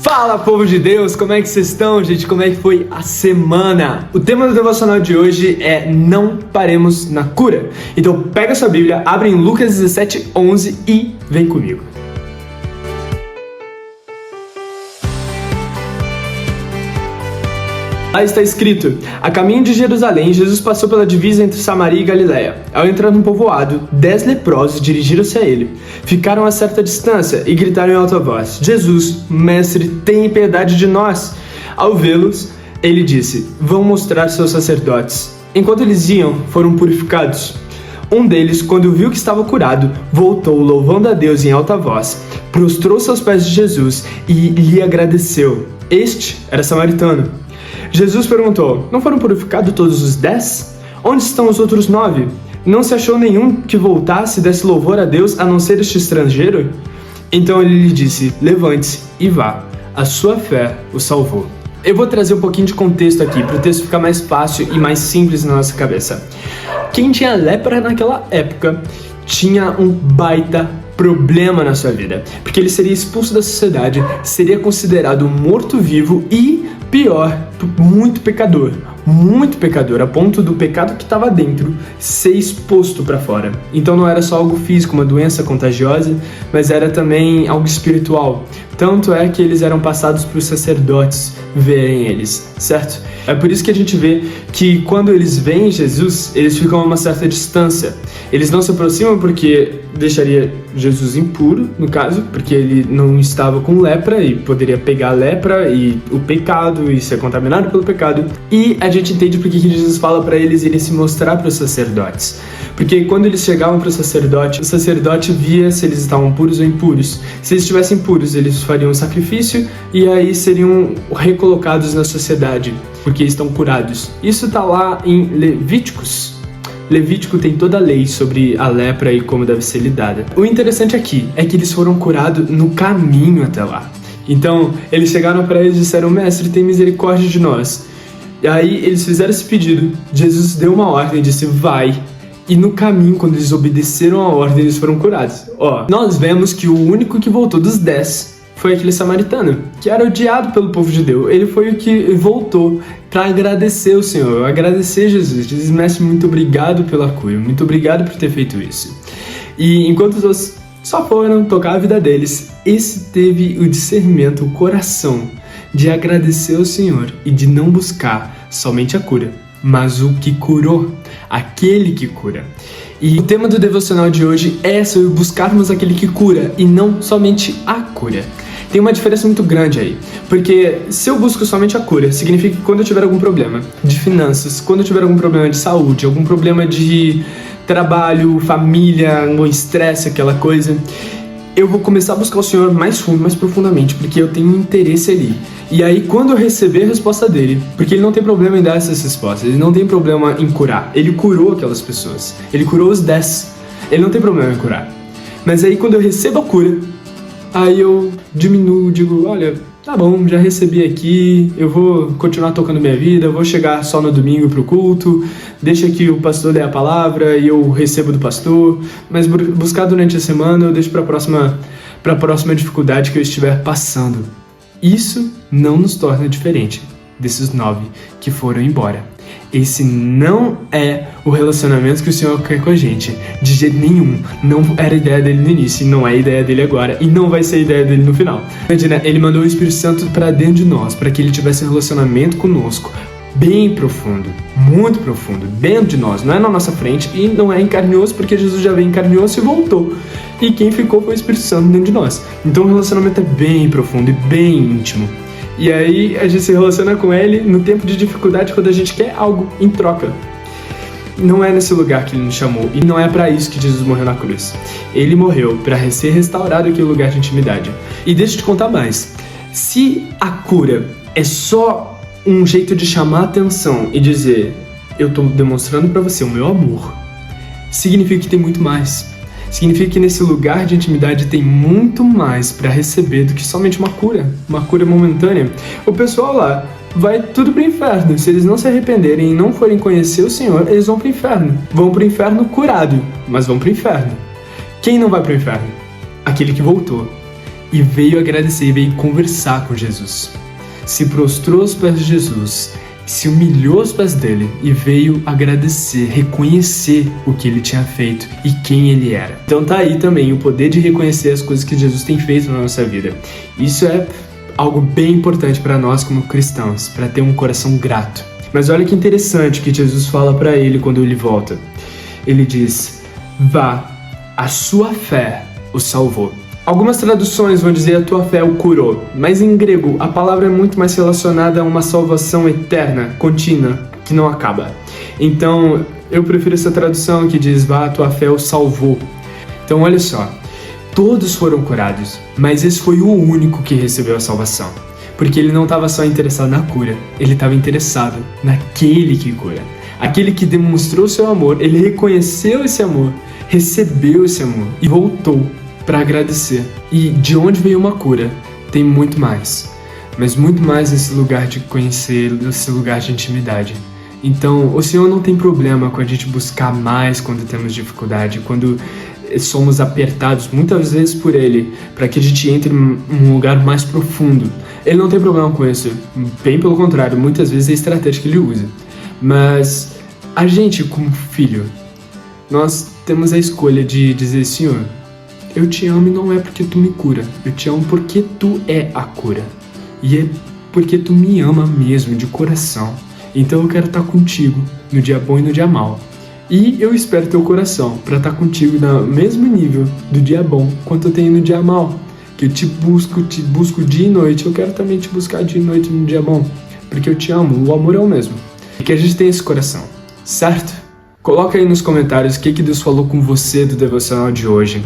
Fala, povo de Deus, como é que vocês estão, gente? Como é que foi a semana? O tema do devocional de hoje é Não Paremos na Cura. Então pega sua Bíblia, abre em Lucas 17:11 e vem comigo. Lá está escrito: a caminho de Jerusalém, Jesus passou pela divisa entre Samaria e Galiléia. Ao entrar num povoado, 10 leprosos dirigiram-se a ele. Ficaram a certa distância e gritaram em alta voz: Jesus, mestre, tem piedade de nós. Ao vê-los, ele disse: vão mostrar seus sacerdotes. Enquanto eles iam, foram purificados. Um deles, quando viu que estava curado, voltou louvando a Deus em alta voz, prostrou-se aos pés de Jesus e lhe agradeceu. Este era samaritano. Jesus perguntou: não foram purificados todos os 10? Onde estão os outros 9? Não se achou nenhum que voltasse e desse louvor a Deus a não ser este estrangeiro? Então ele lhe disse: levante-se e vá, a sua fé o salvou. Eu vou trazer um pouquinho de contexto aqui, para o texto ficar mais fácil e mais simples na nossa cabeça. Quem tinha lepra naquela época tinha um baita problema na sua vida, porque ele seria expulso da sociedade, seria considerado morto-vivo e, pior, muito pecador, a ponto do pecado que estava dentro ser exposto para fora. Então não era só algo físico, uma doença contagiosa, mas era também algo espiritual. Tanto é que eles eram passados para os sacerdotes verem eles, certo? É por isso que a gente vê que quando eles veem Jesus, eles ficam a uma certa distância. Eles não se aproximam porque deixaria Jesus impuro, no caso, porque ele não estava com lepra e poderia pegar a lepra e o pecado e ser contaminado pelo pecado. E a gente entende porque que Jesus fala para eles irem se mostrar para os sacerdotes. Porque quando eles chegavam para o sacerdote via se eles estavam puros ou impuros. Se eles estivessem puros, eles fariam um sacrifício e aí seriam recolocados na sociedade, porque estão curados. Isso está lá em Levíticos. Levítico tem toda a lei sobre a lepra e como deve ser lidada. O interessante aqui é que eles foram curados no caminho até lá. Então, eles chegaram para eles e disseram: mestre, tem misericórdia de nós. E aí, eles fizeram esse pedido. Jesus deu uma ordem e disse: vai. E no caminho, quando eles obedeceram a ordem, eles foram curados. Nós vemos que o único que voltou dos 10 foi aquele samaritano, que era odiado pelo povo judeu. Ele foi o que voltou para agradecer o Senhor, agradecer Jesus. Diz: mestre, muito obrigado pela cura, muito obrigado por ter feito isso. E enquanto os outros só foram tocar a vida deles, esse teve o discernimento, o coração de agradecer ao Senhor e de não buscar somente a cura, mas o que curou, aquele que cura. E o tema do devocional de hoje é sobre buscarmos aquele que cura e não somente a cura. Tem uma diferença muito grande aí, porque se eu busco somente a cura, significa que quando eu tiver algum problema de finanças, quando eu tiver algum problema de saúde, algum problema de trabalho, família, um estresse, aquela coisa, eu vou começar a buscar o Senhor mais fundo, mais profundamente, porque eu tenho um interesse ali. E aí, quando eu receber a resposta dele, porque ele não tem problema em dar essas respostas, ele não tem problema em curar, ele curou aquelas pessoas, ele curou os 10, ele não tem problema em curar. Mas aí, quando eu recebo a cura, aí eu diminuo, digo: olha, tá bom, já recebi aqui, eu vou continuar tocando minha vida, eu vou chegar só no domingo pro culto, deixa que o pastor dê a palavra e eu recebo do pastor, mas buscar durante a semana eu deixo pra próxima dificuldade que eu estiver passando. Isso não nos torna diferente desses 9 que foram embora. Esse não é o relacionamento que o Senhor quer com a gente, de jeito nenhum. Não era a ideia dele no início, não é a ideia dele agora e não vai ser a ideia dele no final. Imagina, ele mandou o Espírito Santo para dentro de nós, para que ele tivesse um relacionamento conosco bem profundo, muito profundo, dentro de nós, não é na nossa frente e não é em carne e osso, porque Jesus já veio em carne e osso e voltou. E quem ficou foi o Espírito Santo dentro de nós. Então o relacionamento é bem profundo e bem íntimo. E aí a gente se relaciona com ele no tempo de dificuldade, quando a gente quer algo em troca. Não é nesse lugar que ele nos chamou, e não é para isso que Jesus morreu na cruz. Ele morreu para ser restaurado aquele lugar de intimidade. E deixa eu te contar mais. Se a cura é só um jeito de chamar a atenção e dizer: eu tô demonstrando para você o meu amor, significa que tem muito mais. Significa que nesse lugar de intimidade tem muito mais para receber do que somente uma cura momentânea. O pessoal lá vai tudo pro inferno. Se eles não se arrependerem e não forem conhecer o Senhor, eles vão pro inferno. Vão pro inferno curado, mas vão pro inferno. Quem não vai pro inferno? Aquele que voltou. e veio agradecer, veio conversar com Jesus. Se prostrou aos pés de Jesus, se humilhou aos pés dele e veio agradecer, reconhecer o que ele tinha feito e quem ele era. Então tá aí também o poder de reconhecer as coisas que Jesus tem feito na nossa vida. Isso é algo bem importante para nós como cristãos, para ter um coração grato. Mas olha que interessante que Jesus fala para ele quando ele volta. Ele diz: vá, a sua fé o salvou. Algumas traduções vão dizer a tua fé o curou, mas em grego a palavra é muito mais relacionada a uma salvação eterna, contínua, que não acaba. Então eu prefiro essa tradução que diz: vá, a tua fé o salvou. Então olha só, todos foram curados, mas esse foi o único que recebeu a salvação. Porque ele não estava só interessado na cura, ele estava interessado naquele que cura. Aquele que demonstrou seu amor, ele reconheceu esse amor, recebeu esse amor e voltou para agradecer. E de onde veio uma cura, tem muito mais. Mas muito mais nesse lugar de conhecer, nesse lugar de intimidade. Então, o Senhor não tem problema com a gente buscar mais quando temos dificuldade, quando somos apertados muitas vezes por Ele, para que a gente entre em um lugar mais profundo. Ele não tem problema com isso, bem pelo contrário, muitas vezes é a estratégia que Ele usa. Mas a gente, como filho, nós temos a escolha de dizer: Senhor, eu te amo e não é porque tu me cura, eu te amo porque tu é a cura. E é porque tu me ama mesmo, de coração. Então eu quero estar contigo no dia bom e no dia mal. E eu espero teu coração para estar contigo no mesmo nível do dia bom quanto eu tenho no dia mal. Que eu te busco dia e noite, eu quero também te buscar dia e noite no dia bom. Porque eu te amo, o amor é o mesmo. E que a gente tenha esse coração, certo? Coloca aí nos comentários o que Deus falou com você do devocional de hoje.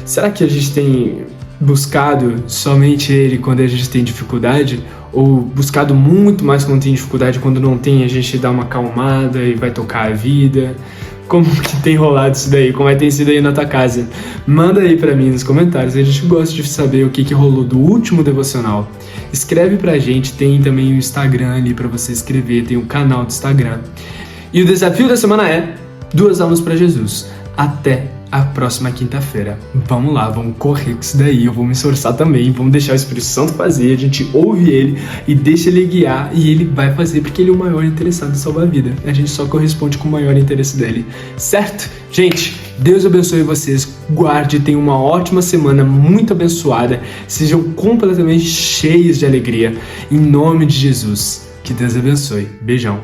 Será que a gente tem buscado somente Ele quando a gente tem dificuldade? Ou buscado muito mais quando tem dificuldade? Quando não tem, a gente dá uma acalmada e vai tocar a vida? Como que tem rolado isso daí? Como é que tem sido aí na tua casa? Manda aí pra mim nos comentários. A gente gosta de saber o que rolou do último devocional. Escreve pra gente. Tem também o Instagram ali pra você escrever. Tem o canal do Instagram. E o desafio da semana é 2 almas pra Jesus. Até a próxima quinta-feira. Vamos lá, vamos correr com isso daí. Eu vou me esforçar também. Vamos deixar o Espírito Santo fazer. A gente ouve ele e deixa ele guiar. E ele vai fazer porque ele é o maior interessado em salvar a vida. A gente só corresponde com o maior interesse dele. Certo? Gente, Deus abençoe vocês. Guarde, tenham uma ótima semana, muito abençoada. Sejam completamente cheios de alegria. Em nome de Jesus. Que Deus abençoe. Beijão.